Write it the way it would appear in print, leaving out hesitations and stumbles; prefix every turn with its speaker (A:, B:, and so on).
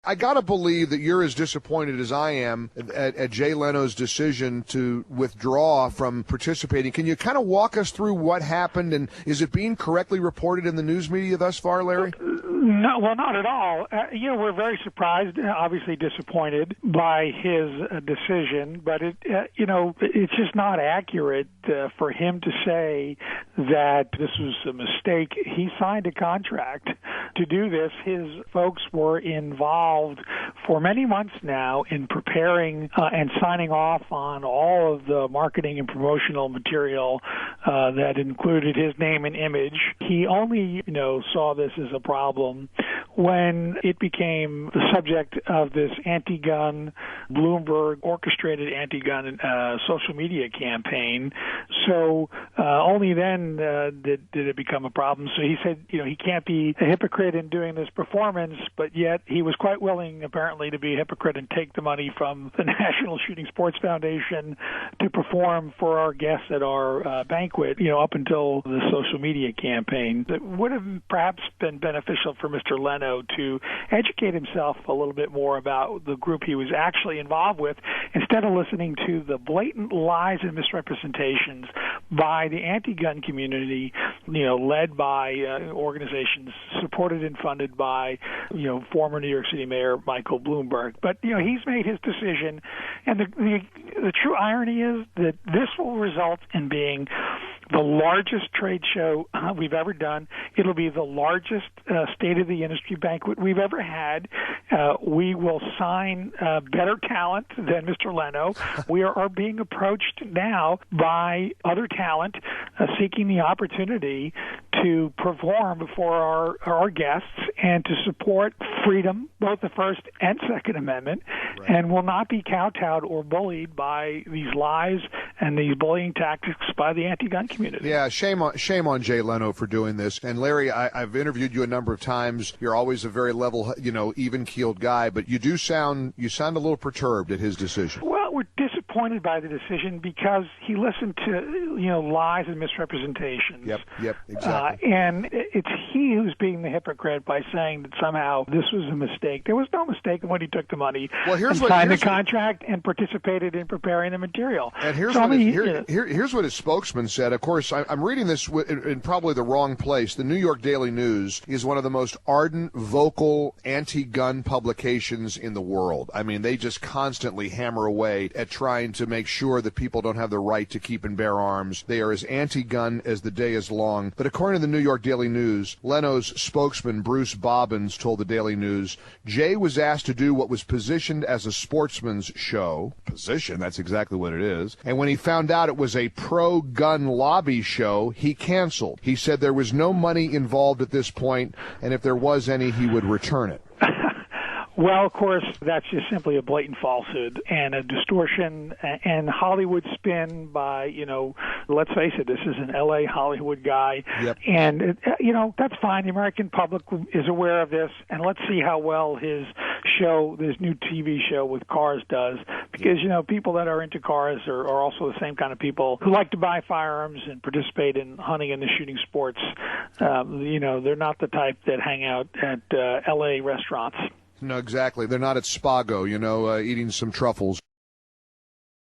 A: I got to believe that you're as disappointed as I am at Jay Leno's decision to withdraw from participating. Can you kind of walk us through what happened, and is it being correctly reported in the news media thus far, Larry?
B: No, well, not at all. We're very surprised, obviously disappointed by his decision, but it's just not accurate for him to say that this was a mistake. He signed a contract to do this. His folks were involved for many months now in preparing and signing off on all of the marketing and promotional material that included his name and image. He only, saw this as a problem when it became the subject of this anti-gun, Bloomberg orchestrated anti-gun social media campaign. So only then did it become a problem. So he said, he can't be a hypocrite in doing this performance, but yet he was quite willing, apparently, to be a hypocrite and take the money from the National Shooting Sports Foundation to perform for our guests at our banquet, up until the social media campaign. It would have perhaps been beneficial for Mr. Leno to educate himself a little bit more about the group he was actually involved with, instead of listening to the blatant lies and misrepresentations by the anti-gun community, led by organizations supported and funded by, former New York City Mayor Michael Bloomberg. But, he's made his decision, and the true irony is that this will result in being the largest trade show we've ever done. It'll be the largest state-of-the-industry banquet we've ever had. We will sign better talent than Mr. Leno. We are being approached now by other talent seeking the opportunity to perform for our guests and to support freedom, both the First and Second Amendment, right, and will not be kowtowed or bullied by these lies and these bullying tactics by the anti-gun community.
A: Yeah, shame on Jay Leno for doing this. And Larry, I've interviewed you a number of times. You're always a very level, even-keeled guy, but you sound a little perturbed at his decision.
B: Well, we're disappointed by the decision because he listened to, lies and misrepresentations.
A: Yep, exactly.
B: And it's he who's being the hypocrite by saying that somehow this was a mistake. There was no mistake when he took the money signed the contract and participated in preparing the material.
A: And here's what his spokesman said. Of course, I'm reading this in probably the wrong place. The New York Daily News is one of the most ardent, vocal, anti-gun publications in the world. I mean, they just constantly hammer away at trying to make sure that people don't have the right to keep and bear arms. They are as anti-gun as the day is long. But according to the New York Daily News, Leno's spokesman, Bruce Bobbins, told the Daily News, Jay was asked to do what was positioned as a sportsman's show. Position, that's exactly what it is. And when he found out it was a pro-gun lobby show, he canceled. He said there was no money involved at this point, and if there was any, he would return it.
B: Well, of course, that's just simply a blatant falsehood and a distortion and Hollywood spin by, let's face it, this is an L.A. Hollywood guy.
A: Yep.
B: And, that's fine. The American public is aware of this, and let's see how well his show, this new TV show with cars does, because, people that are into cars are also the same kind of people who like to buy firearms and participate in hunting and the shooting sports. They're not the type that hang out at L.A. restaurants.
A: No, exactly. They're not at Spago, eating some truffles.